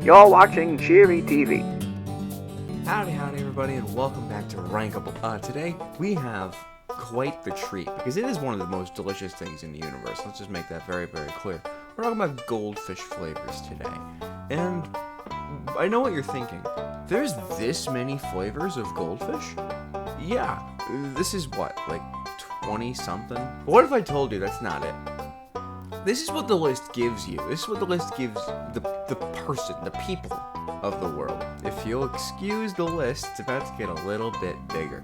You're watching Cheery TV. Howdy everybody, and welcome back to Rankable. Today we have quite the treat, because it is one of the most delicious things in the universe. Let's just make that very, very clear. We're talking about goldfish flavors today. And I know what you're thinking. There's this many flavors of goldfish? Yeah, this is what, like 20 something? What if I told you that's not it? This is what the list gives you. This is what the list gives the person, the people of the world. If you'll excuse the list, it's about to get a little bit bigger.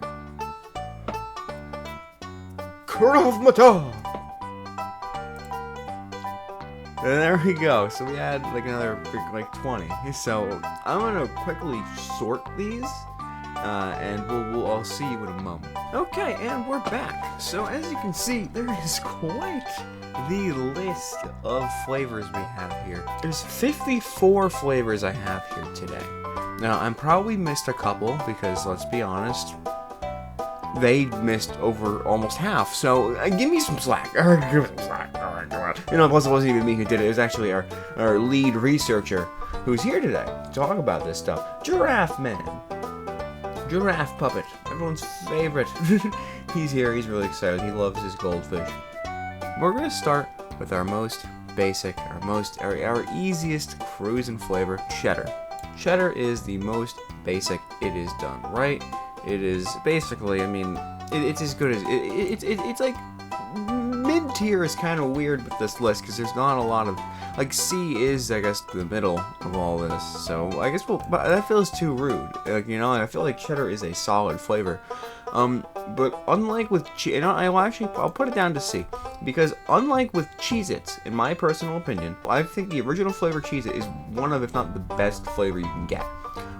Krav Maga! And there we go. So we had like another like 20. So I'm gonna quickly sort these, and I'll see you in a moment. Okay, and we're back. So as you can see, there is quite the list of flavors we have here. There's 54 flavors I have here today. Now, I probably missed a couple because, let's be honest, they missed over almost half. So, give me some slack. Give me some slack. Alright, come on. You know, plus it wasn't even me who did it. It was actually our lead researcher who's here today to talk about this stuff. Giraffe Man. Giraffe Puppet. Everyone's favorite. He's here. He's really excited. He loves his goldfish. We're going to start with our most basic, our easiest cruising flavor, cheddar. Cheddar is the most basic. It is done right. It is basically, I mean, it's as good as, it's like, mid-tier is kind of weird with this list, because there's not a lot of, like, C is, I guess, the middle of all this, so I guess but that feels too rude, like, you know, I feel like cheddar is a solid flavor. But unlike with I'll put it down to C, because unlike with Cheez-Its, in my personal opinion, I think the original flavor Cheez-It is one of, if not the best flavor you can get.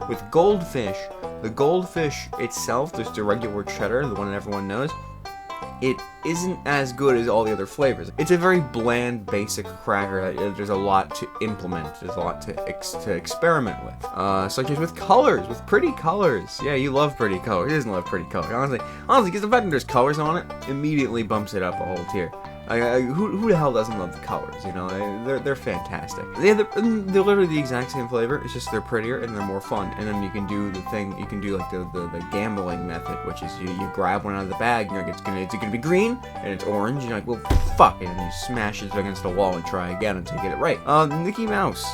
With Goldfish, the Goldfish itself, just the regular cheddar, the one that everyone knows, it isn't as good as all the other flavors. It's a very bland, basic cracker. There's a lot to implement. There's a lot to experiment with. Such as with colors, with pretty colors. Yeah, you love pretty colors. Who doesn't love pretty colors? Honestly, because the fact that there's colors on it immediately bumps it up a whole tier. Who the hell doesn't love the colors, you know? They're fantastic. They're literally the exact same flavor, it's just they're prettier and they're more fun. And then you can do the thing, you can do like the gambling method, which is you grab one out of the bag, and you're like, it's gonna be green, and it's orange, and you're like, well, fuck, and then you smash it against the wall and try again until you get it right. Mickey Mouse.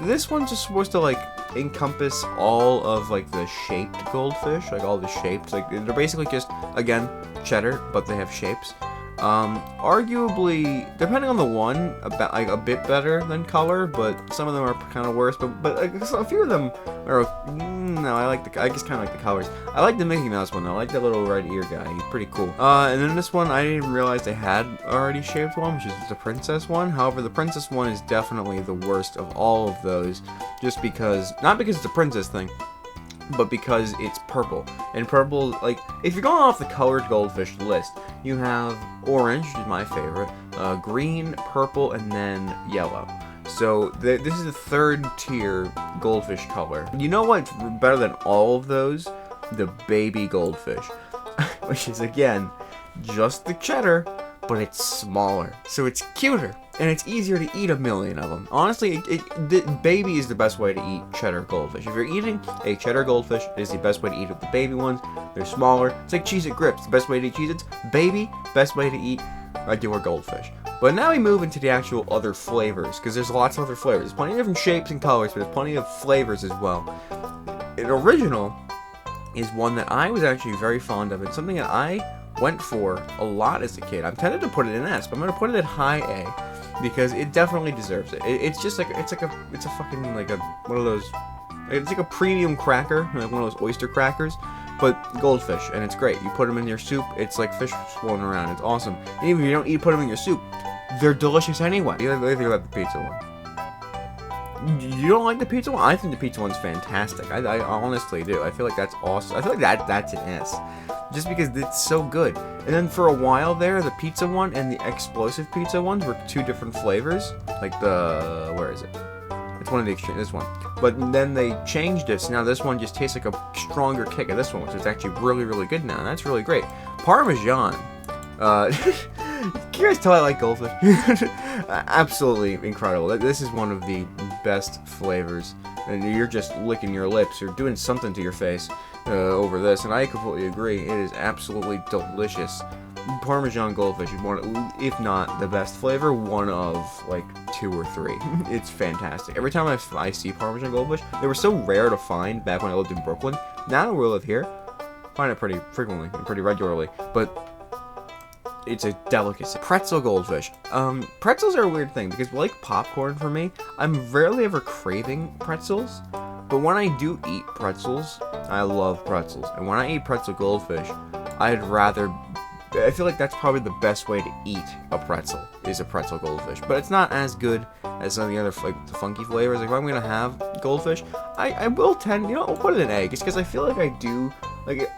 This one's just supposed to, like, encompass all of, like, the shaped goldfish, like, all the shapes. Like, they're basically just, again, cheddar, but they have shapes. Arguably, depending on the one, about like a bit better than color, but some of them are kind of worse. But a few of them are. No, I just kind of like the colors. I like the Mickey Mouse one though. I like that little red ear guy. He's pretty cool. And then this one, I didn't even realize they had already shaped one, which is the princess one. However, the princess one is definitely the worst of all of those, just because, not because it's a princess thing, but because it's purple. And purple, like, if you're going off the colored goldfish list, you have orange, which is my favorite, green, purple, and then yellow. So this is the third tier goldfish color. You know what's better than all of those? The baby goldfish, which is, again, just the cheddar, but it's smaller, so it's cuter, and it's easier to eat a million of them. Honestly, the baby is the best way to eat cheddar goldfish. If you're eating a cheddar goldfish, it is the best way to eat it. The baby ones, they're smaller. It's like Cheez-It Grips. The best way to eat Cheez-Its, baby, best way to eat regular goldfish. But now we move into the actual other flavors, because there's lots of other flavors. There's plenty of different shapes and colors, but there's plenty of flavors as well. An original is one that I was actually very fond of, and something that I went for a lot as a kid. I'm tempted to put it in S, but I'm gonna put it at high A because it definitely deserves it. It's just like it's a fucking like a one of those. It's like a premium cracker, like one of those oyster crackers, but goldfish, and it's great. You put them in your soup, it's like fish swirling around. It's awesome. And even if you don't put them in your soup, they're delicious anyway. You think about the pizza one. You don't like the pizza one? I think the pizza one's fantastic. I honestly do. I feel like that's awesome. I feel like that's an S. Just because it's so good. And then for a while there, the pizza one and the explosive pizza ones were two different flavors. Like where is it? It's one of the extreme, this one. But then they changed it, so now this one just tastes like a stronger kick of this one, which is actually really, really good now, and that's really great. Parmesan. Can you guys tell I like Goldfish? Absolutely incredible. This is one of the best flavors. And you're just licking your lips or doing something to your face over this. And I completely agree. It is absolutely delicious. Parmesan Goldfish is one, if not the best flavor, one of like 2 or 3. It's fantastic. Every time I see Parmesan Goldfish, they were so rare to find back when I lived in Brooklyn. Now that we live here, I find it pretty frequently and pretty regularly. But it's a delicacy. Pretzel Goldfish. Pretzels are a weird thing because like popcorn for me, I'm rarely ever craving pretzels. But when I do eat pretzels, I love pretzels. And when I eat pretzel goldfish, I feel like that's probably the best way to eat a pretzel, is a pretzel goldfish. But it's not as good as some of the other like the funky flavors. Like if I'm gonna have goldfish, I will tend, I'll put it in egg, just because I feel like I do, like,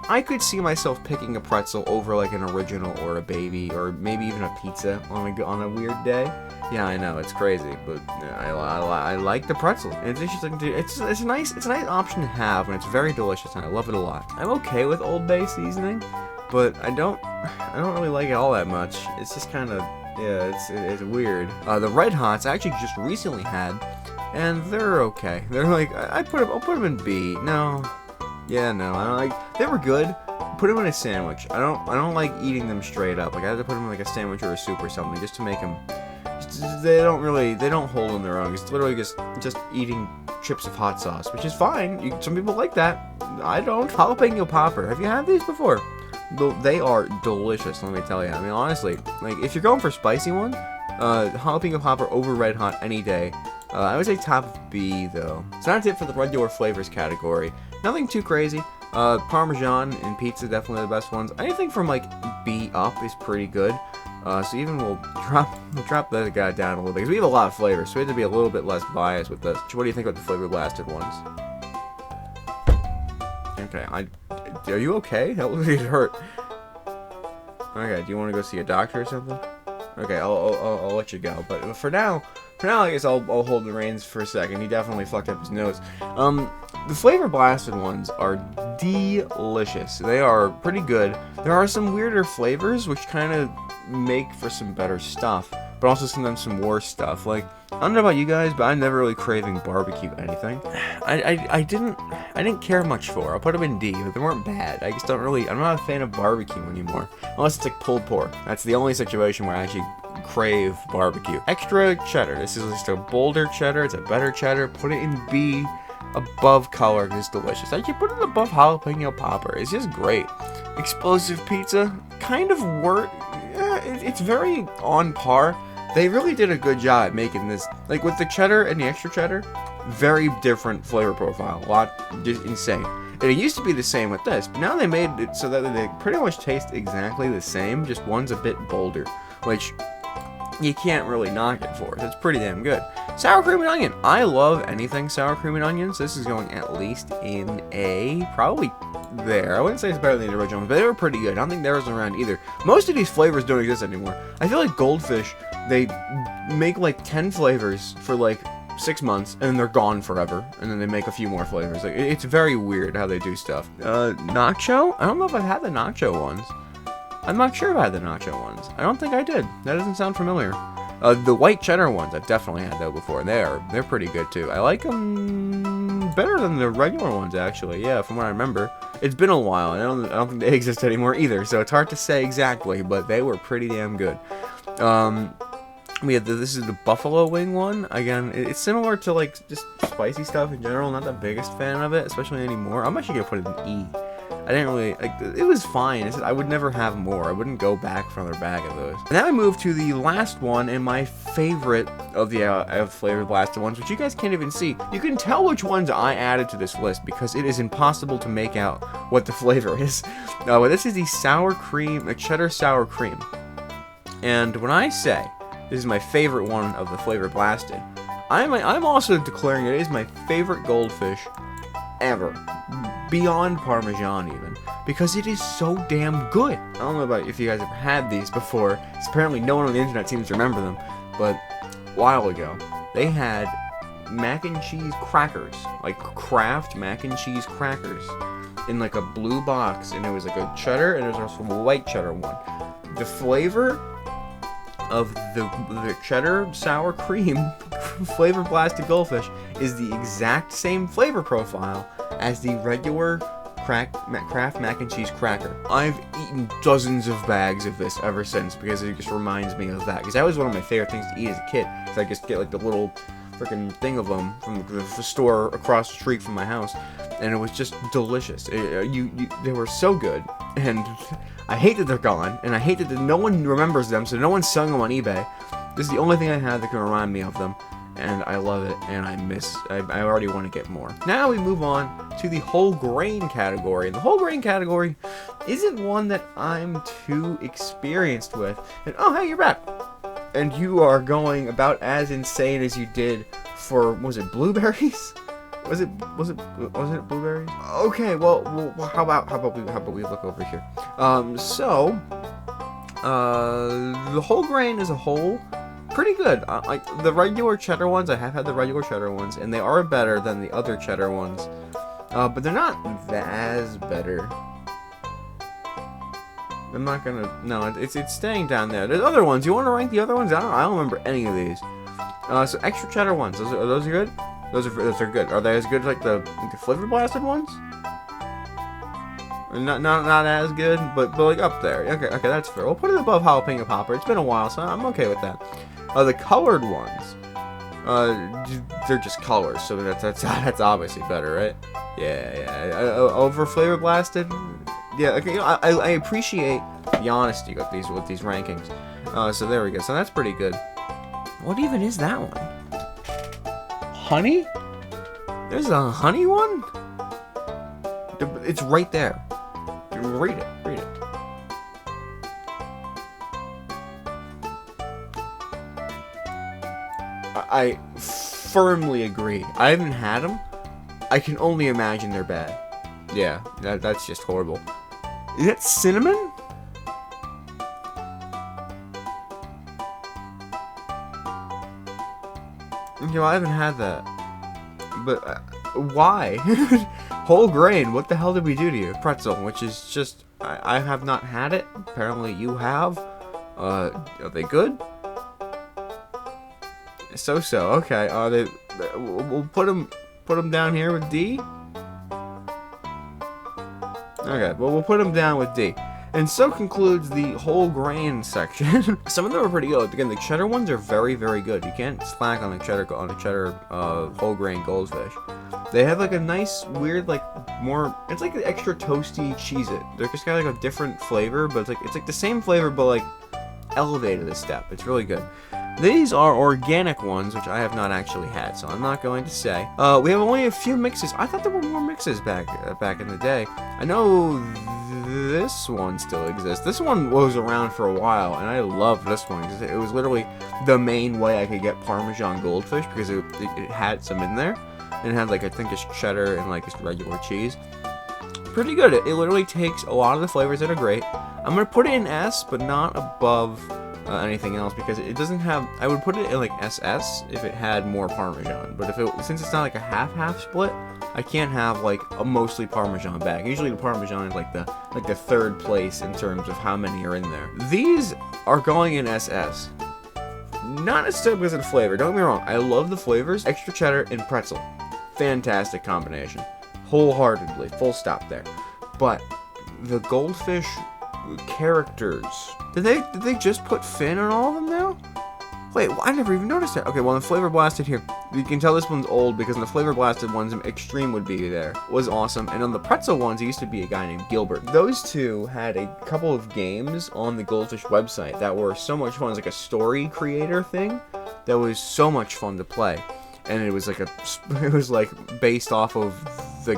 I could see myself picking a pretzel over like an original or a baby or maybe even a pizza on a weird day. Yeah, I know, it's crazy, but I like the pretzel. And it's just like, it's a nice option to have, and it's very delicious, and I love it a lot. I'm okay with Old Bay seasoning, but I don't really like it all that much. It's just kind of, yeah, it's weird. The Red Hots I actually just recently had, and they're okay. They're like, I'll put them in B. No, I don't like. They were good. Put them in a sandwich. I don't like eating them straight up. Like I have to put them in like a sandwich or a soup or something just to make them. They don't hold on their own. It's literally just eating chips of hot sauce, which is fine. Some people like that. I don't. Jalapeno popper. Have you had these before? They are delicious, let me tell you. I mean, honestly, like, if you're going for spicy one, jalapeno popper over Red Hot any day. I would say top B, though. So that's it for the regular flavors category. Nothing too crazy. Parmesan and pizza, definitely the best ones. Anything from, like, B up is pretty good. So even we'll drop that guy down a little bit, because we have a lot of flavors, so we have to be a little bit less biased with this. What do you think about the flavor blasted ones? Okay, are you okay? That looks like it hurt. Okay, do you want to go see a doctor or something? Okay, I'll let you go. But for now, I guess I'll hold the reins for a second. He definitely fucked up his nose. The flavor blasted ones are delicious. They are pretty good. There are some weirder flavors which kind of make for some better stuff, but also sometimes some worse stuff. Like, I don't know about you guys, but I'm never really craving barbecue anything. I didn't care much for. I'll put them in D, but they weren't bad. I just don't really. I'm not a fan of barbecue anymore, unless it's like pulled pork. That's the only situation where I actually crave barbecue. Extra cheddar. This is just a bolder cheddar. It's a better cheddar. Put it in B. Above color is delicious. I can put it above jalapeno popper. It's just great. Explosive pizza, kind of work. It's very on par. They really did a good job at making this, like with the cheddar and the extra cheddar, very different flavor profile. A lot, just insane. And it used to be the same with this, but now they made it so that they pretty much taste exactly the same. Just one's a bit bolder, which you can't really knock it for. It's pretty damn good. Sour cream and onion. I love anything sour cream and onions. This is going at least in A, probably there. I wouldn't say it's better than the original, but they were pretty good. I don't think there was around either. Most of these flavors don't exist anymore. I feel like Goldfish, they make like 10 flavors for like 6 months, and then they're gone forever, and then they make a few more flavors. Like, it's very weird how they do stuff. Nacho? I don't know if I've had the nacho ones. I'm not sure if I had the nacho ones. I don't think I did. That doesn't sound familiar. The white cheddar ones, I've definitely had though before. They're pretty good too. I like them better than the regular ones, actually. Yeah, from what I remember. It's been a while, and I don't think they exist anymore either, so it's hard to say exactly, but they were pretty damn good. This is the buffalo wing one. Again, it's similar to like just spicy stuff in general. Not the biggest fan of it, especially anymore. I'm actually gonna put it in E. I didn't really, like, it was fine. I would never have more. I wouldn't go back for another bag of those. And now I move to the last one and my favorite of the flavor blasted ones, which you guys can't even see. You can tell which ones I added to this list because it is impossible to make out what the flavor is. But this is the sour cream, the cheddar sour cream. And when I say this is my favorite one of the flavor blasted, I'm also declaring it is my favorite Goldfish ever. Beyond Parmesan even, because it is so damn good. I don't know about if you guys have had these before. Apparently no one on the internet seems to remember them, but a while ago they had mac and cheese crackers, like Kraft mac and cheese crackers, in like a blue box, and it was like a cheddar and there was also a white cheddar one. The flavor of the cheddar sour cream flavor blasted Goldfish is the exact same flavor profile as the regular Kraft mac and cheese cracker. I've eaten dozens of bags of this ever since because it just reminds me of that. Because that was one of my favorite things to eat as a kid. Because I just get like the little freaking thing of them from the store across the street from my house, and it was just delicious. They were so good, and I hate that they're gone, and I hate that no one remembers them, so no one's selling them on eBay. This is the only thing I have that can remind me of them, and I love it, and I already want to get more. Now we move on to the whole grain category, and the whole grain category isn't one that I'm too experienced with. And oh, hey, you're back! And you are going about as insane as you did for, was it blueberries? Was it blueberries? Okay, well how about we look over here? The whole grain as a whole, pretty good. Like the regular cheddar ones, I have had the regular cheddar ones, and they are better than the other cheddar ones, but they're not as better. I'm not gonna. No, it's staying down there. There's other ones. You want to rank the other ones? I don't remember any of these. So extra cheddar ones. Are those good? Those are good. Are they as good as like the flavor blasted ones? Not as good, but like up there. Okay, that's fair. We'll put it above jalapeno popper. It's been a while, so I'm okay with that. The colored ones. They're just colors, so that's obviously better, right? Yeah. Over flavor blasted. Yeah, okay. I appreciate the honesty with these rankings. So there we go. So that's pretty good. What even is that one? Honey? There's a honey one? It's right there. Read it. I firmly agree. I haven't had them. I can only imagine they're bad. Yeah, that's just horrible. Is that cinnamon? Okay, well, I haven't had that. But why? Whole grain, what the hell did we do to you? Pretzel, which is just, I have not had it. Apparently you have. Are they good? So, okay. We'll put them down here with D. Okay, well, we'll put them down with D. And so concludes the whole grain section. Some of them are pretty good. Again, the cheddar ones are very, very good. You can't slack on the cheddar whole grain Goldfish. They have like a nice, weird, like more. It's like an extra toasty Cheez-It. They're just got like a different flavor, but it's like the same flavor, but like elevated a step. It's really good. These are organic ones, which I have not actually had, so I'm not going to say. We have only a few mixes. I thought there were more mixes back in the day. I know this one still exists. This one was around for a while, and I loved this one because it was literally the main way I could get Parmesan Goldfish because it had some in there, and it had like I think just cheddar and like just regular cheese. Pretty good. It literally takes a lot of the flavors that are great. I'm gonna put it in S, but not above anything else because it doesn't have. I would put it in like SS if it had more Parmesan, but since it's not like a half split, I can't have like a mostly Parmesan bag. Usually the Parmesan is like the third place in terms of how many are in there. These are going in SS. Not necessarily because of the flavor. Don't get me wrong. I love the flavors. Extra cheddar and pretzel. Fantastic combination. Wholeheartedly. Full stop there. But the Goldfish characters. Did they just put Finn on all of them now? Wait, I never even noticed that. Okay, well, the Flavor Blasted here, you can tell this one's old because in the Flavor Blasted ones, Extreme would be there. Was awesome. And on the Pretzel ones, there used to be a guy named Gilbert. Those two had a couple of games on the Goldfish website that were so much fun. It was like a story creator thing that was so much fun to play. And it was like based off of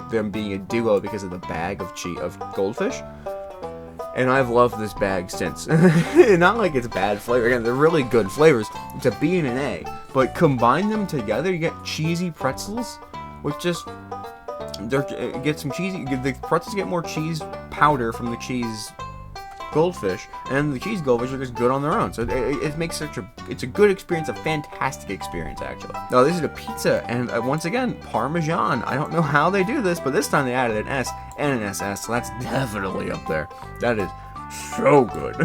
them being a duo because of the bag of Goldfish. And I've loved this bag since. Not like it's bad flavor. Again, they're really good flavors. It's a B and an A. But combine them together, you get cheesy pretzels, which just get some cheesy. The pretzels get more cheese powder from the cheese Goldfish, and the cheese Goldfish are just good on their own. So it makes it's a good experience, a fantastic experience actually. Now this is a pizza, and once again Parmesan. I don't know how they do this, but this time they added an S and an SS, so that's definitely up there. That is so good.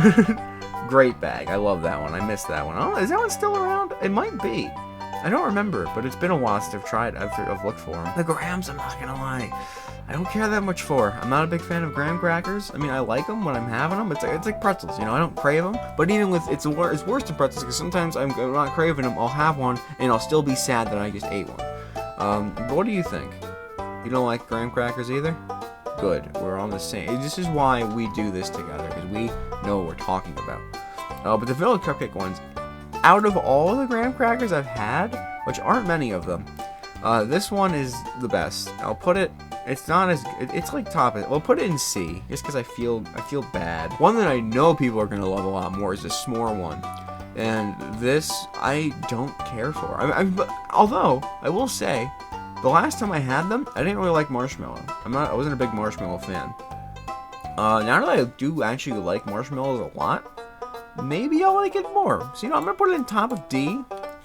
great bag. I love that one. I missed that one. Oh, is that one still around? It might be. I don't remember, but it's been a while since I've tried. I've looked for them. The grams, I'm not gonna lie, I don't care that much for. I'm not a big fan of graham crackers. I mean, I like them when I'm having them. It's like pretzels, you know. I don't crave them. But even with it's worse than pretzels because sometimes I'm not craving them. I'll have one and I'll still be sad that I just ate one. But what do you think? You don't like graham crackers either? Good. We're on the same. This is why we do this together because we know what we're talking about. But the vanilla cupcake ones, out of all the graham crackers I've had, which aren't many of them, this one is the best. I'll put it. It's not as. It's like top it. We'll put it in C, just because I feel bad. One that I know people are gonna love a lot more is the s'more one, and this I don't care for. Although I will say, the last time I had them, I didn't really like marshmallow. I wasn't a big marshmallow fan. Now that I do actually like marshmallows a lot, maybe I'll like it more. So, you know, I'm going to put it in top of D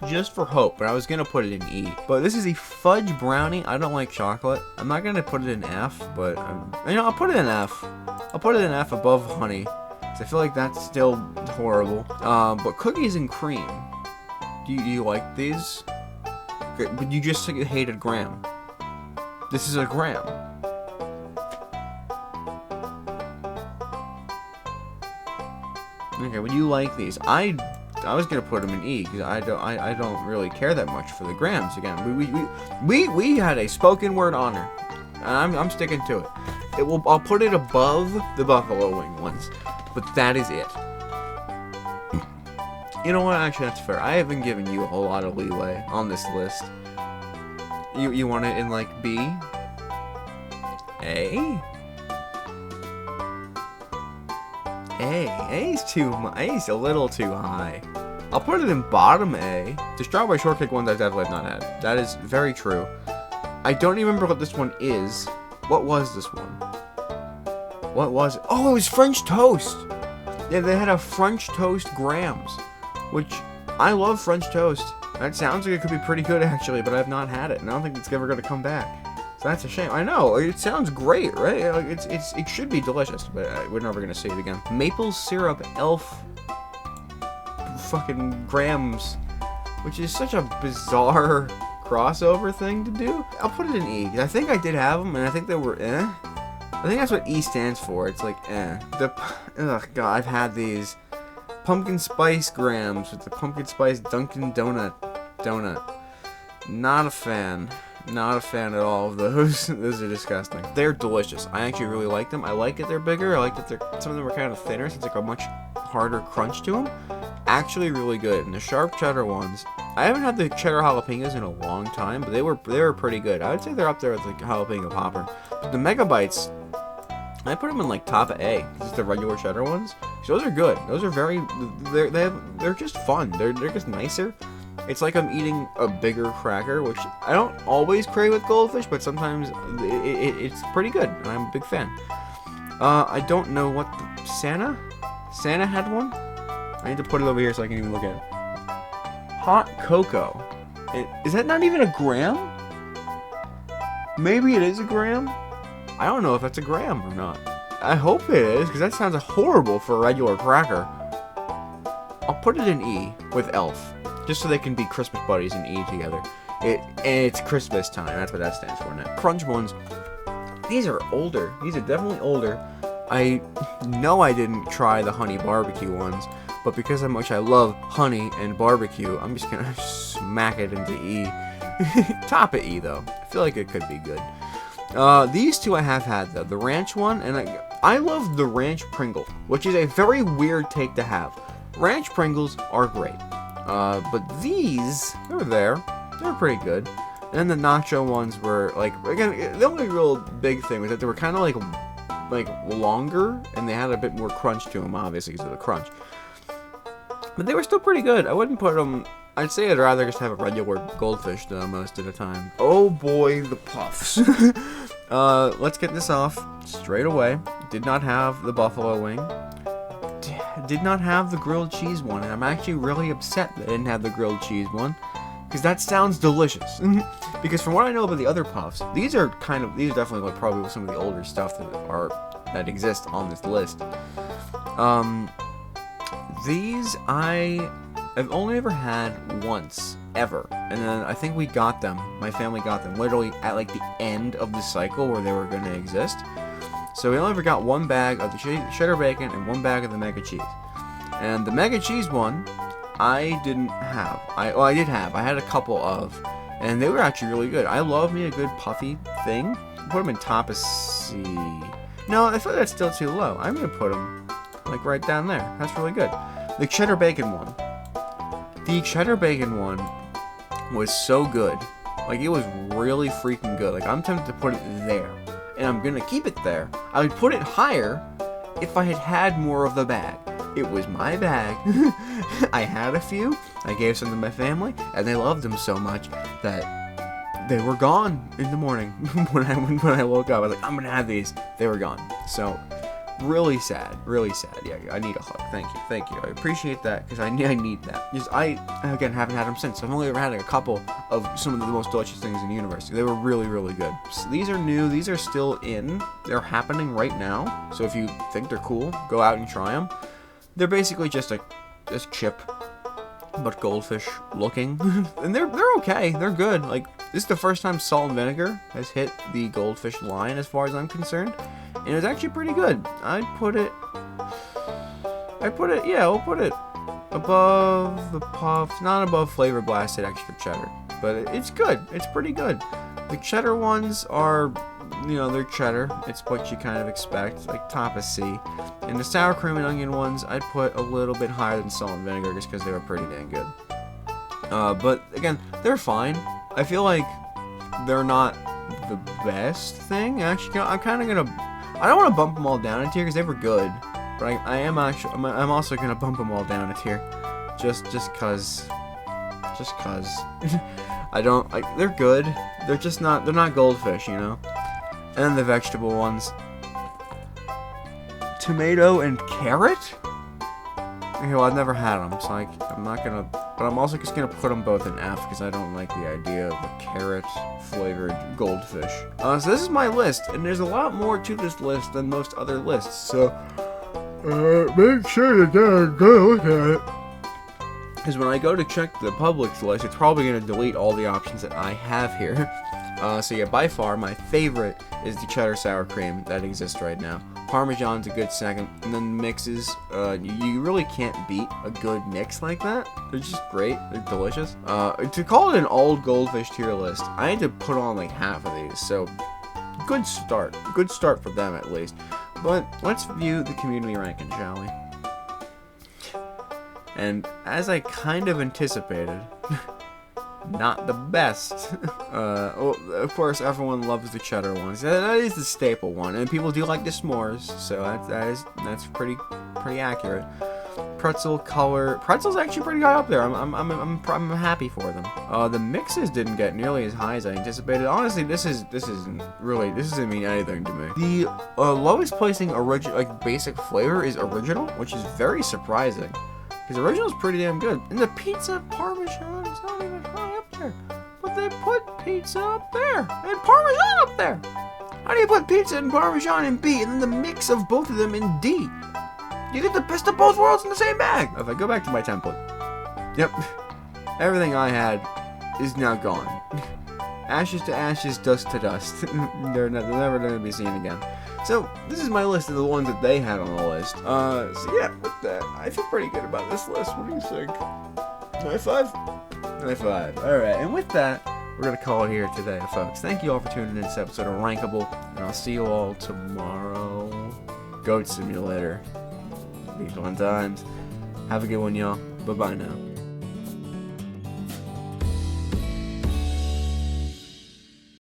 just for hope, but I was going to put it in E. But this is a fudge brownie. I don't like chocolate. I'm not going to put it in F, but, you know, I'll put it in F. I'll put it in F above honey, because I feel like that's still horrible. But cookies and cream. Do you like these? But you just hated graham. This is a graham. Okay, would you like these? I was gonna put them in E because I don't really care that much for the grams. Again, we had a spoken word honor, and I'm sticking to it. I'll put it above the buffalo wing ones, but that is it. You know what? Actually, that's fair. I haven't given you a whole lot of leeway on this list. You want it in like B? A? A's a little too high. I'll put it in bottom A. The strawberry shortcake ones I definitely have not had. That is very true. I don't even remember what this one is. What was this one? What was it? Oh, it was French toast. Yeah, they had a French toast grams, which I love French toast. That sounds like it could be pretty good actually, but I've not had it, and I don't think it's ever going to come back. So that's a shame. I know, it sounds great, right? Like it should be delicious, but we're never gonna see it again. Maple syrup elf fucking grams, which is such a bizarre crossover thing to do. I'll put it in E. I think I did have them, and I think they were eh. I think that's what E stands for. It's like eh. Oh god, I've had these pumpkin spice grams with the pumpkin spice Dunkin' Donut. Not a fan. Not a fan at all of those. Those are disgusting. They're delicious. I actually really like them. I like that they're bigger. I like that some of them are kind of thinner, so it's like a much harder crunch to them. Actually really good. And the sharp cheddar ones, I haven't had the cheddar jalapenos in a long time, but they were pretty good. I would say they're up there with the jalapeno popper. But the mega bites, I put them in like top of A. Just the regular cheddar ones. So those are good. Those are they're just fun. They're just nicer. It's like I'm eating a bigger cracker, which I don't always crave with Goldfish, but sometimes it's pretty good, and I'm a big fan. I don't know what Santa had one. I need to put it over here so I can even look at it. Hot cocoa. Is that not even a gram? Maybe it is a gram. I don't know if that's a gram or not. I hope it is, because that sounds horrible for a regular cracker. I'll put it in E with Elf, just so they can be Christmas buddies and eat together. And it's Christmas time. That's what that stands for now. Crunch ones. These are older. These are definitely older. I know I didn't try the honey barbecue ones, but because how much I love honey and barbecue, I'm just gonna smack it into E. Top of E though. I feel like it could be good. These two I have had though. The ranch one, and I love the ranch Pringle, which is a very weird take to have. Ranch Pringles are great. But these, they're pretty good. And then the nacho ones were, like, again, the only real big thing was that they were kind of, like longer, and they had a bit more crunch to them, obviously, because of the crunch. But they were still pretty good. I wouldn't put them, I'd say I'd rather just have a regular Goldfish, though, most of the time. Oh boy, the puffs. Let's get this off straight away. Did not have the buffalo wing. Did not have the grilled cheese one, and I'm actually really upset that I didn't have the grilled cheese one, because that sounds delicious. Because from what I know about the other puffs, these are definitely like probably some of the older stuff that exist on this list. these I've only ever had once, ever. And then I think we got them, my family got them, literally at like the end of the cycle where they were going to exist. So we only ever got one bag of the cheddar bacon and one bag of the mega cheese. And the mega cheese one, I didn't have. I did have. I had a couple of, and they were actually really good. I love me a good puffy thing. Put them in top of C. No, I feel like that's still too low. I'm going to put them like right down there. That's really good. The cheddar bacon one. The cheddar bacon one was so good. Like, it was really freaking good. Like, I'm tempted to put it there. And I'm gonna keep it there. I would put it higher if I had more of the bag. It was my bag. I had a few. I gave some to my family, and they loved them so much that they were gone in the morning. when I woke up, I was like, I'm gonna have these. They were gone. So, really sad. Really sad. Yeah, I need a hug. Thank you. I appreciate that, because I need that. Because I, again, haven't had them since. I've only ever had like a couple of some of the most delicious things in the universe. They were really, really good. So these are new. These are still in. They're happening right now. So if you think they're cool, go out and try them. They're basically just a chip, but goldfish looking. And they're okay. They're good. Like, this is the first time salt and vinegar has hit the goldfish line as far as I'm concerned. And it was actually pretty good. I'll put it above the puff, not above Flavor Blasted Extra Cheddar, but it's good. It's pretty good. The cheddar ones are, they're cheddar. It's what you kind of expect, like top of C. And the sour cream and onion ones, I'd put a little bit higher than salt and vinegar just because they were pretty dang good. But again, they're fine. I feel like they're not the best thing. Actually, I'm kind of gonna. I don't want to bump them all down a tier because they were good, but I'm also gonna bump them all down a tier, just cause. They're good. They're not goldfish, And then the vegetable ones, tomato and carrot. Okay, well, I've never had them, so I'm not gonna. But I'm also just gonna put them both in F because I don't like the idea of a carrot-flavored goldfish. So this is my list, and there's a lot more to this list than most other lists. So make sure to go look at it. Because when I go to check the public's list, it's probably gonna delete all the options that I have here. So yeah, by far my favorite is the cheddar sour cream that exists right now. Parmesan's a good second, and then mixes, you really can't beat a good mix like that. They're just great. They're delicious. To call it an old goldfish tier list, I had to put on like half of these, so good start. Good start for them at least. But let's view the community ranking, shall we? And as I kind of anticipated, not the best. Well, of course, everyone loves the cheddar ones. That is the staple one, and people do like the s'mores, so that's pretty accurate. Pretzel's actually pretty high up there. I'm happy for them. The mixes didn't get nearly as high as I anticipated. Honestly, this doesn't mean anything to me. The lowest placing basic flavor is original, which is very surprising. Because original's pretty damn good. And the pizza parmesan is not even high up there. But they put pizza up there. And parmesan up there. How do you put pizza and parmesan in B and then the mix of both of them in D? You get the best of both worlds in the same bag. If I go back to my template. Yep. Everything I had is now gone. Ashes to ashes, dust to dust. They're never going to be seen again. So, this is my list of the ones that they had on the list. So yeah, with that, I feel pretty good about this list. What do you think? High five? High five. Alright, and with that, we're going to call it here today, folks. Thank you all for tuning in to this episode of Rankable, and I'll see you all tomorrow. Goat Simulator. These one times. Have a good one, y'all. Bye-bye now.